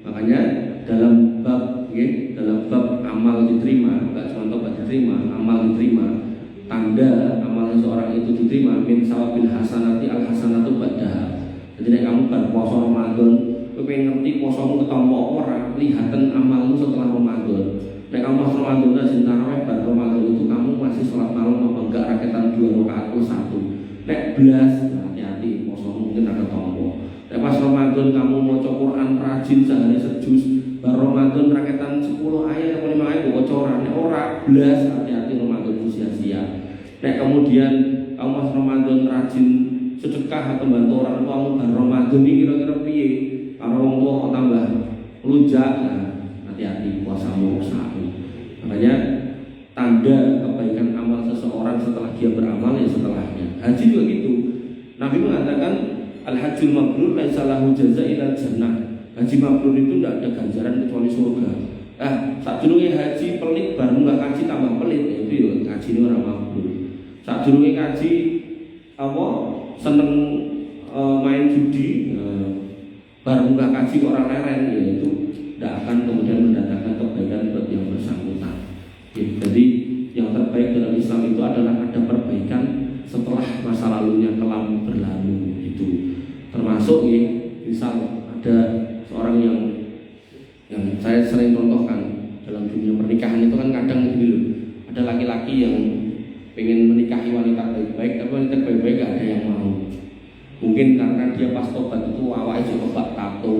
Makanya dalam bab amal diterima, nggak cuma tobat diterima, amal diterima. Tanda amal seorang itu diterima min sawabil hasanati al hasanatu ba'daha. Jadi nek kamu bar puasa Ramadan, kowe pengen ngerti posomu ketompo ora, lihatan amalmu setelah Ramadan. Nek kamu pas Ramadan dan tarawih bar Ramadan itu kamu masih sholat malam apa enggak raketan 2 rakaat atau 1. Nek blas hati-hati posomu mungkin ada ketompo. Nek pas Ramadan kamu maca Quran rajin sehari sejuz, bar Ramadan raketan 10 ayat atau 5 ayat waca ora, nek ora blas hati-hati Ramadan sia-sia. Nek kemudian kamu pas Ramadan rajin sedekah atau bantu orang tua, kamu bar Ramadan ini kira-kira piye? Kalau orang tua kok tambah melunjak, nah hati-hati puasamu rusak. Makanya tanda kebaikan amal seseorang setelah dia beramal ya setelahnya. Haji juga gitu. Nabi mengatakan al-hajjul mabrur laisa lahu jazaa illa jannah. Haji mabrur itu tidak ada ganjaran kecuali surga. Saat dulu haji pelit baru nggak kaji tambah pelit, itu ya kaji ini orang mabrur. Saat dulu kaji apa seneng main judi, baru nggak kaji orang leren, ya itu tidak akan kemudian mendatangkan kebaikan buat yang bersangkutan. Jadi yang terbaik dalam Islam itu adalah ada perbaikan setelah masa lalunya kelam berlalu itu. Termasuk ya, misal ada seorang yang saya sering contohkan dalam dunia pernikahan itu kan kadang gini loh, ada laki-laki yang pengen menikahi wanita baik-baik, tapi wanita baik-baik gak ada yang mau. Mungkin karena dia pas tobat itu awalnya juga tobat tato,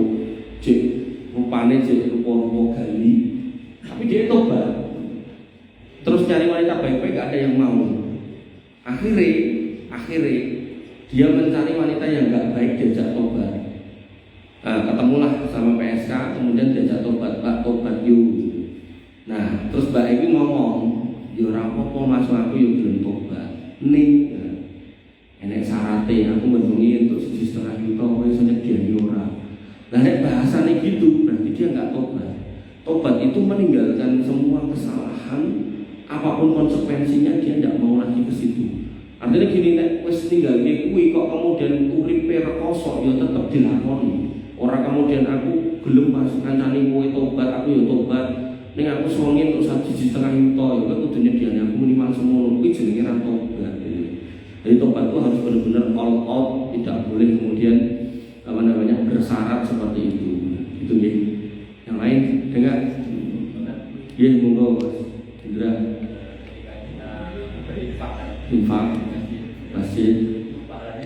rupanya jadi rupa-rupa gali, tapi dia tobat. Terus cari wanita baik-baik gak ada yang mau. Akhirnya dia mencari wanita yang gak baik, diajak tobat. Ketemulah sama PSK, kemudian diajak tobat, Pak tobat yuk. Nah terus Mbak ini ngomong, ya ora apa-apa Mas, aku yo gelem tobat. Ning enek syaratnya, aku mendungi untuk 1,5 juta kowe iso nyediani ora. Lah nek bahasane gitu, berarti dia enggak tobat. Tobat itu meninggalkan semua kesalahan, apapun konsekuensinya dia enggak mau lagi ke situ. Artinya gini, nek wis ninggalke kuwi kok kemudian uripe rekoso ya tetep dilakoni. Ora kemudian aku gelem Mas kancane kowe tobat, aku ya tobat. Ning aku songin untuk 1,5 juta, ya kudu nyediani aku minimal semono, kuwi jenenge ra tobat. Jadi tobat itu harus benar-benar all out, tidak boleh kemudian bersyarat seperti itu. Itu ya. Yang lain dengar? Ya monggo Mas Indra. Infak masjid.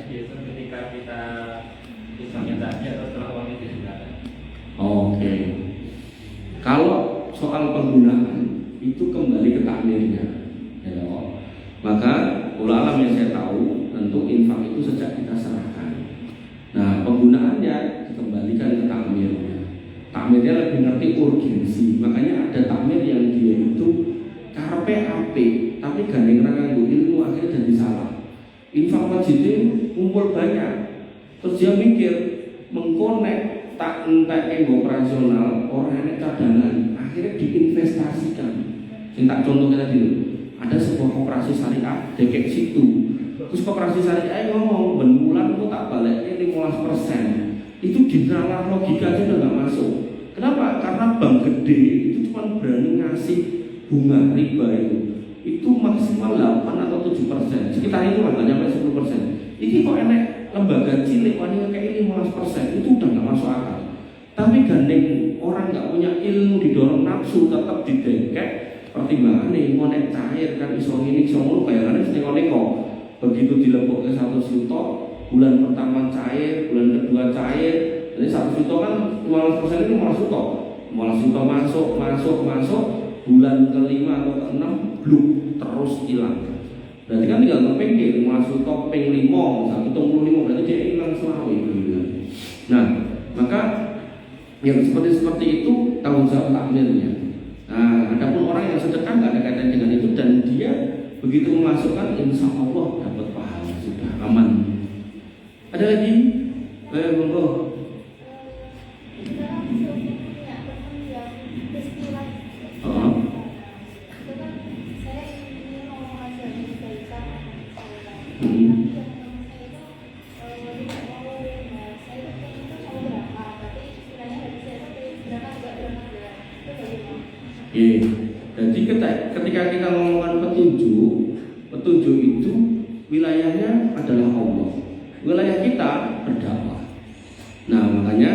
Ketika kita misalnya atau setelah uang itu juga. Oke. Kalau soal penggunaan itu kembali ke takmirnya, ya, maka ulama yang saya tahu tentu infak itu sejak kita serahkan. Nah penggunaannya dikembalikan ke takmirnya. Takmirnya lebih ngerti urgensi, makanya ada takmir yang dia itu karepe apik, tapi gandeng ra nganggo ilmu akhirnya jadi salah. Infak wajibnya kumpul banyak, terus dia mikir mengkonek tak entek operasional orang ini cadangan, akhirnya diinvestasikan. Saya tak contohnya tadi, ada sebuah koperasi syariah dekek situ. Terus koperasi syariah ngomong benbulan itu tak baliknya 15%. Itu di nalar logika aja udah nggak masuk. Kenapa? Karena bank gede itu cuma berani ngasih bunga riba itu maksimal 8 atau 7%. Sekitar itu lah, nggak nyampe 10%. Ini kok enak lembaga cilik wanita kayak 15%, itu udah nggak masuk akal. Tapi gandeng orang nggak punya ilmu didorong nafsu tetap didengkek pertimbangannya ngonek cair kan iso ini iso ngono bayarannya neko-neko. Begitu dilebok ke 1 juta, bulan pertama cair, bulan kedua cair, jadi 1 juta kan 15% itu 15 juta. 15 juta masuk, bulan kelima atau keenam bluk terus hilang. Berarti kan tinggal kepengke 15 juta ping 5, 175 berarti dia hilang selawe gitu. Nah, maka yang seperti itu tanggung jawab takmirnya. Nah, adapun orang yang sedekah nggak ada kaitan dengan itu dan dia begitu memasukkan, insya Allah dapat pahala, sudah aman. Ada lagi? Monggo. Jadi ketika kita ngomongkan petunjuk itu wilayahnya adalah Allah. Wilayah kita berdakwah. Nah, makanya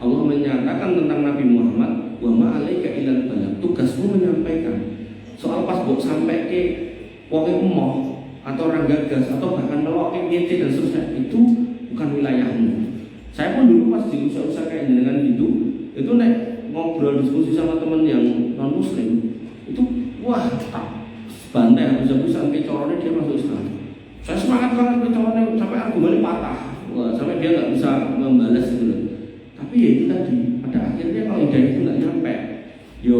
Allah menyatakan tentang Nabi Muhammad, wa ma 'alaika illal balagh. Tugasmu menyampaikan. Soal pas mbok sampai ke wong emoh atau orang gagas atau bahkan melok ngece dan seterusnya, itu bukan wilayahmu. Saya pun dulu pas di usaha-usaha kayak dengan itu nek ngobrol diskusi sama teman yang non muslim itu wah tak bantai habis-habisan sampai corone dia masuk Islam. Saya semangat banget corone sampai argumennya patah, wah sampai dia nggak bisa membalas gitu. Tapi ya itu tadi pada akhirnya kalau hidayah itu nggak nyampe, yo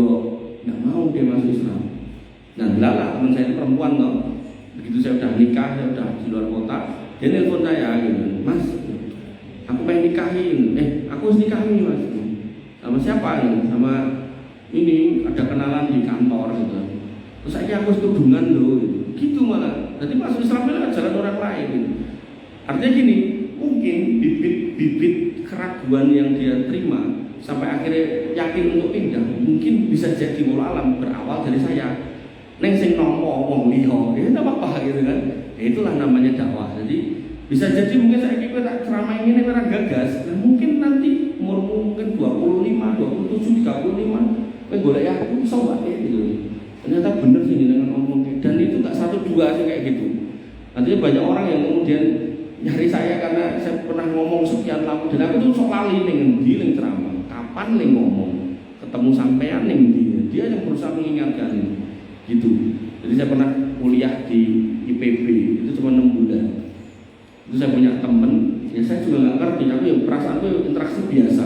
nggak mau dia masuk Islam. Nah lala teman saya itu perempuan loh, begitu saya udah nikah, saya udah di luar kota, dia nelfon saya gitu, Mas, aku pengen nikahin, aku harus nikahin Mas. Sama siapa ini? Sama ini ada kenalan di kantor gitu. Terus saya aku tudungan loh gitu malah. Jadi masuk Islam itu jalan orang lain gitu. Artinya gini, mungkin bibit keraguan yang dia terima sampai akhirnya yakin untuk pindah mungkin bisa jadi walau alam berawal dari saya. Neng sing nomo wong liho, ya enggak apa-apa gitu kan. Itulah namanya dakwah. Jadi bisa jadi mungkin saya kira ceramah ini orang gagas, dan mungkin nanti umur mungkin 25, 27, 35, golek ya aku bisa nggak gitu. Ternyata bener sih dengan ngomong dan itu tak 1-2 sih kayak gitu. Artinya banyak orang yang kemudian nyari saya karena saya pernah ngomong sekian lama dan aku tuh sok lali ning endi ning ceramah, kapan ning ngomong, ketemu sampean ning endi. Dia yang berusaha mengingatkan gitu. Jadi saya pernah kuliah di IPB itu cuma 6 bulan. Itu saya punya temen, ya saya juga nggak ngerti, aku yang perasaan itu interaksi biasa.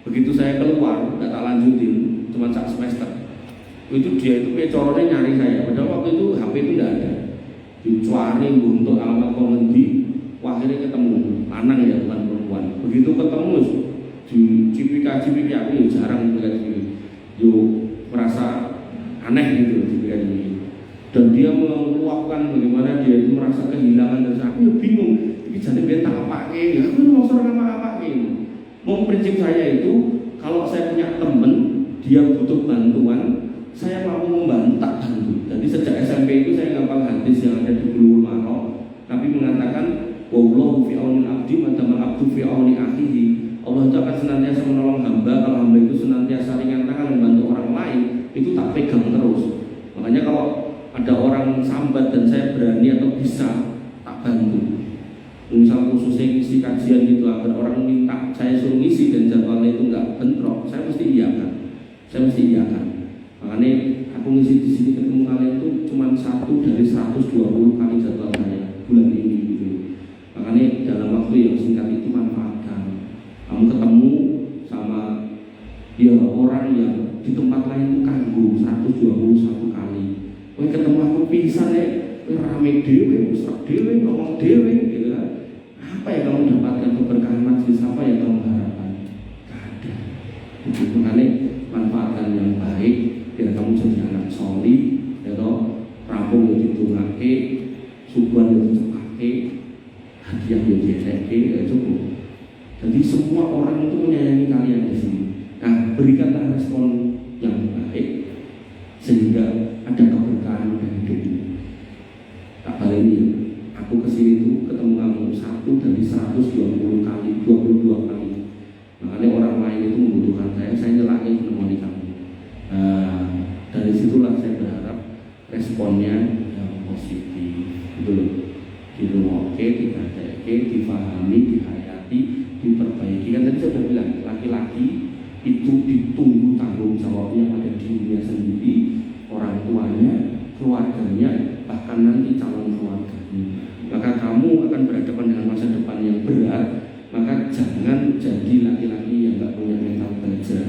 Begitu saya keluar, nggak tak lanjutin, cuma 1 semester. Itu dia itu kayak corone nyari saya. Padahal waktu itu HP itu nggak ada. Dicuari untuk alamat komendi, wah akhirnya ketemu, lanang ya bukan perempuan. Begitu ketemu, di cipika aku ya jarang melihat ini. Merasa aneh gitu cipika ini. Dan dia meluapkan bagaimana dia itu merasa kehilangan dan aku ya bingung. Ini jadi dia tak pakai, aku mau serang apa ini. Mau prinsip saya itu kalau saya punya teman dia butuh bantuan, saya mau membantu tak bantu. Jadi sejak SMP itu saya ngapal hadis yang ada di Bulughul Maram. Nabi mengatakan, wallahu fi auni abdi madamal abdu fi auni akhihi. Allah itu akan senantiasa menolong hamba kalau hamba itu senantiasa ringan tangan membantu orang lain, itu tak pegang terus. Makanya kalau ada orang sambat dan saya berani atau bisa tak bantu. Misal khususnya isi kajian gitu, agar orang minta saya suruh ngisi dan jadwalnya itu nggak bentrok, saya mesti iyakan. Makanya aku ngisi di sini ketemu kalian itu cuma 1 dari 120 kali jadwal saya bulan ini gitu. Makanya dalam waktu yang singkat itu manfaatkan. Kamu ketemu sama dia orang yang di tempat lain itu kanggu 121 kali. Ketemu aku pisan rame dewe, usrak dewe, ngomong dewe gitu kan. Apa yang kamu dapatkan keberkahan majelis, apa yang kamu harapkan? Gak ada. Itu makanya manfaatkan yang baik biar kamu jadi anak solih, ya toh, didongake, subuhan yo dicepake, hadiah yo diekeke, ya cukup. Jadi semua orang itu menyayangi kalian di sini. Nah, berikanlah respon yang baik sehingga ada keberkahan dari hidup ini. Tak balik ini, aku kesini itu ketemu kamu 1 dari 120 kali, 22 kali. Makanya orang lain itu membutuhkan saya nyelakin menemani kamu. Dari situlah saya berharap responnya yang positif, gitu loh. Dirungokke, dikadeke, difahami, dihayati, diperbaiki. Kan tadi saya sudah bilang, laki-laki itu ditunggu tanggung jawabnya pada dirinya sendiri, orang tuanya, keluarganya, bahkan nanti calon keluarganya. Maka kamu akan berhadapan dengan masa depan yang berat. Maka jangan jadi laki-laki yang gak punya mental baja.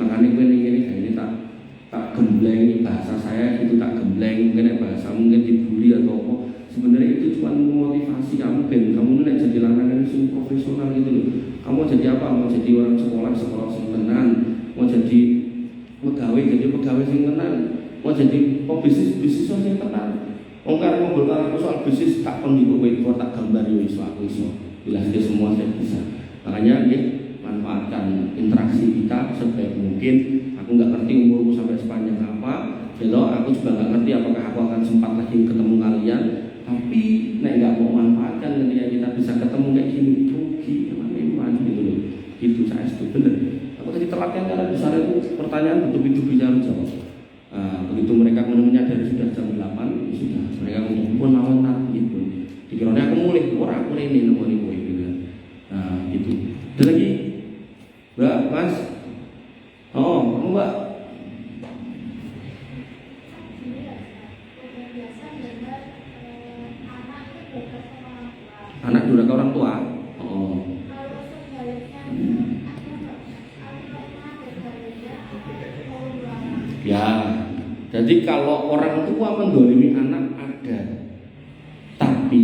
Makanya gue ini tak gembleng, bahasa saya itu tak gembleng, mungkin bahasa mungkin dibully atau apa. Sebenarnya itu cuma memotivasi kamu, ben kamu nek jadi lanang yang profesional gitu loh. Kamu jadi apa? Mau jadi orang sekolah sing tenan, mau jadi pegawai sing tenan, mau jadi pebisnis sing tenan. Wong karo ngobrol karo soal bisnis tak kon di kowe tak gambar yo iso aku iso. Jelas semua saya bisa. Makanya manfaatkan interaksi kita sebaik mungkin. Aku nggak ngerti umurku sampai sepanjang apa, aku juga nggak ngerti apakah aku akan sempat lagi ketemu kalian. Tapi nek nggak mau manfaatkan ketika kita bisa ketemu kayak gini, rugi memang gitu loh. Gitu saya itu bener. Aku tadi telat yang karena besar itu pertanyaan betul-betul bisa jawab. Begitu mereka menyadari sudah jam 8, sudah mereka ngomong pun mau nanti gitu. Dikiranya aku mulai, aku ini nemoni kowe gitu. Gitu. Ada lagi? Mbak, Mas? Oh, kamu Mbak? Anak durhaka orang tua? Oh. Ya, jadi kalau orang tua mendolimi anak ada, tapi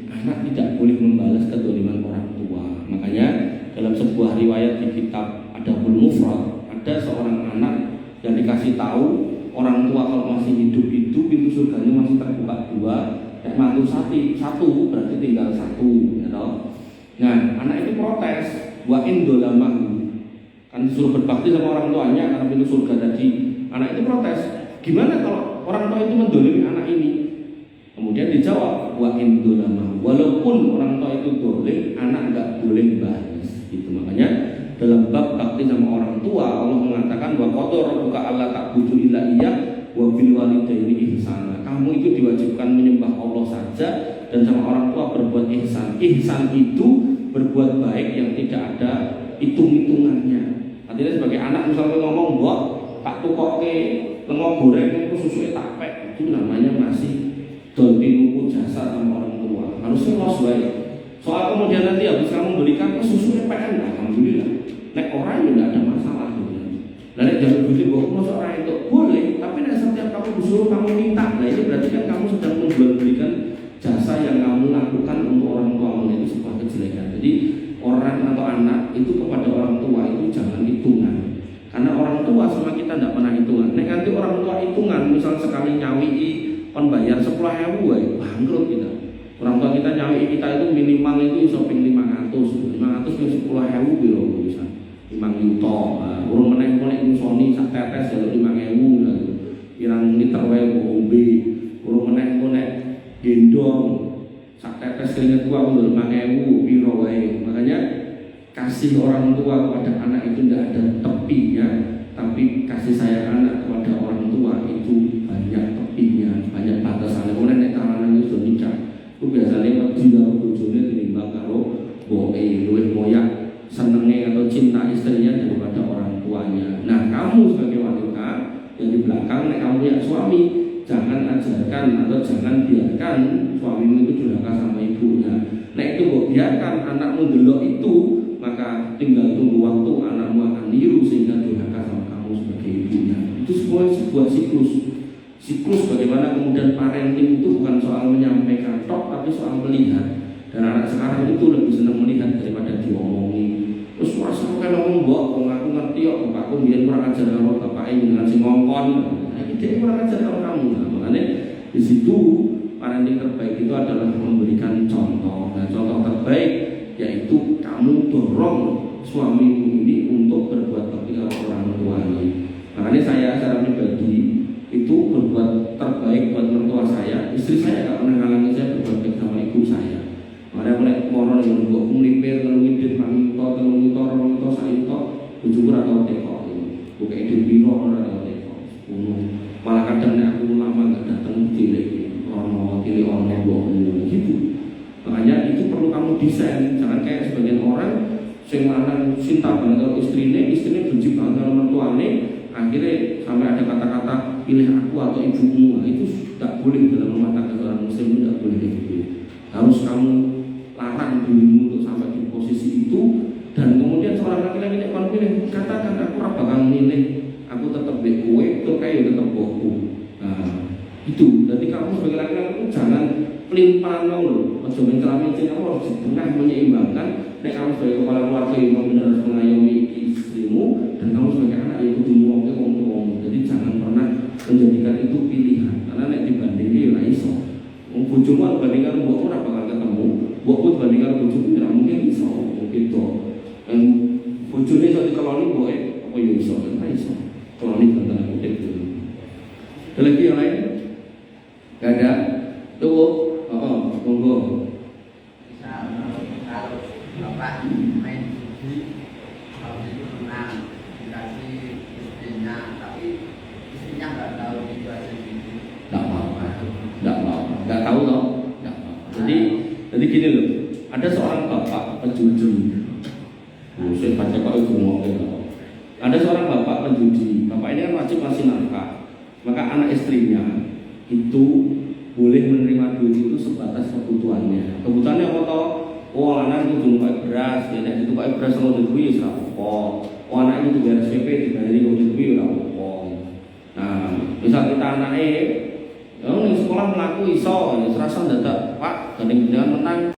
anak tidak boleh membalas kedoliman orang tua. Makanya dalam sebuah riwayat di kitab Adabul Mufrad, ada seorang anak yang dikasih tahu orang tua kalau masih hidup itu pintu surganya masih terbuka 2, mati satu berarti tinggal 1, ya toh. Nah, anak itu protes, wa indolamahu, kan disuruh berbakti sama orang tuanya karena pintu surga tadi. Anak itu protes, gimana kalau orang tua itu mendolimi anak ini? Kemudian dijawab, wa indolamahu, walaupun orang tua itu dolim, anak nggak boleh balas. Gitu. Makanya dalam bab bakti sama orang tua, Allah mengatakan wa qadara rabbuka alla ta'budu illa iyyah wa bil walidaini ihsana. Kamu itu diwajibkan menyembah Allah saja dan sama orang tua berbuat ihsan. Ihsan itu berbuat baik yang tidak ada hitung-hitungannya. Artinya sebagai anak misalnya ngomong, "Mbok, tak tukokke lengo goreng itu susuke tak pek." Itu namanya masih dontinuku jasa sama orang tua. Harusnya los wae. Soal kemudian nanti habis kamu belikan susunya PN, alhamdulillah. Nek orang itu tidak ada masalah gitu. Lalu jangan begitu bahwa masuk orang itu boleh, tapi nek setiap kamu disuruh kamu minta, nah ini berarti kan kamu sedang menjual-belikan jasa yang kamu lakukan untuk orang tua, itu sebuah kejelekan. Jadi orang atau anak itu kepada orang tua itu jangan hitungan, karena orang tua sama kita tidak pernah hitungan. Nek nanti orang tua hitungan, misal sekali nyawii kon bayar 10.000, bangkrut kita. Orang tua kita nyawi kita itu minimal itu shopping 500 ke 10.000 biro bisa 5 juta. Urung meneh konek Sony sak tetes jaluk 5.000 lah. Pirang liter wae ombe. Urung meneh konek gendong sak tetes keringet tua untuk 5.000 biro wae. Makanya kasih orang tua kepada anak itu tidak ada tepinya, tapi kasih sayang anak kepada orang tua itu banyak tepinya, banyak batasannya. Kemudian nek tahanan itu sudah nikah, itu biasanya wedi karo bojone tinimbang karo mboke, luwih moyak senenge atau cinta istrinya daripada orang tuanya. Nah, kamu sebagai wanita yang di belakang, nek kamu punya suami, jangan ajarkan atau jangan biarkan suamimu itu durhaka sama ibunya. Nek itu kok biarkan anakmu delok itu, maka tinggal tunggu waktu anakmu akan niru sehingga durhaka sama kamu sebagai ibunya. Itu sebuah siklus bagaimana kemudian parenting itu bukan soal menyampaikan tok, tapi soal melihat. Dan anak sekarang itu lebih senang melihat daripada diomongi. Terus rasa kayak ngomong, "Mbok, aku ngerti kok, bapakku biyen kurang ajar karo bapake dengan sing ngongkon." Nah, iki dia kurang ajar karo kamu. Nah, makanya di situ parenting terbaik itu adalah memberikan contoh. Nah, contoh terbaik yaitu kamu dorong suamimu ini untuk berbuat bakti orang tuanya. Makanya saya secara pribadi itu berbuat terbaik buat mertua saya. Istri saya nggak pernah ngalangi saya berbuat baik sama ibu saya. Makanya mulai moral yang buat melipir, ngelumidin, ngelumito, saito, ujung atau teko, bukan ide biro atau teko. Malah kadang aku lama nggak datang orang gitu. Makanya itu perlu kamu desain. Jangan kayak sebagian orang sing lanang cinta banget karo istrine benci banget karo mertuane, akhirnya sampai ada kata-kata pilih aku atau ibumu. Nah, itu tidak boleh dalam rumah tangga orang muslim, tidak boleh gitu. Harus kamu larang dirimu untuk sampai di posisi itu. Dan kemudian seorang laki-laki yang mau pilih, katakan aku ora bakal milih, aku tetap baik kowe, itu kayak tetap bohku. Nah, itu. Jadi kamu sebagai laki-laki itu jangan pelin-pelan loh. Ojo main kelamin, kamu harus di tengah menyeimbangkan. Nek kamu sebagai kepala keluarga yang benar harus mengayomi istrimu, dan kamu sebagai anak yang kudu ngomongnya ngomong. Jadi jangan pernah menjadikan itu pilihan. Karena nek dibandingin ya ora iso. Wong bojomu bandingkan mbokmu ora bakal ketemu. Mbokmu bandingkan bojomu ora mungkin iso. Gitu. Bojone iso dikeloni mboke apa ya iso, ora iso. Keloni tentang kutip dulu. Ada lagi yang lain? Gak ada? Tunggu. Monggo. Bisa kalau bapak main judi, kalau itu menang dikasih istrinya, tapi istrinya nggak tahu itu hasil judi. Nggak apa-apa. Nggak tahu loh. Nggak apa-apa. Jadi gini loh. Ada seorang bapak penjudi. Saya baca kok itu ngomong. Ada seorang bapak penjudi. Bapak ini kan wajib ngasih nafkah. Maka anak istrinya itu boleh menerima duit itu sebatas kebutuhannya. Kebutuhannya apa toh? Oh, anak itu pakai beras, ya nek itu pakai beras kalau duit ora apa. Oh, anak itu bayar SPP dibanding kalau duit ora apa. Nah, misal kita anaknya, ya ning sekolah mlaku iso, ya serasa dadak Pak, gandeng jenengan menang.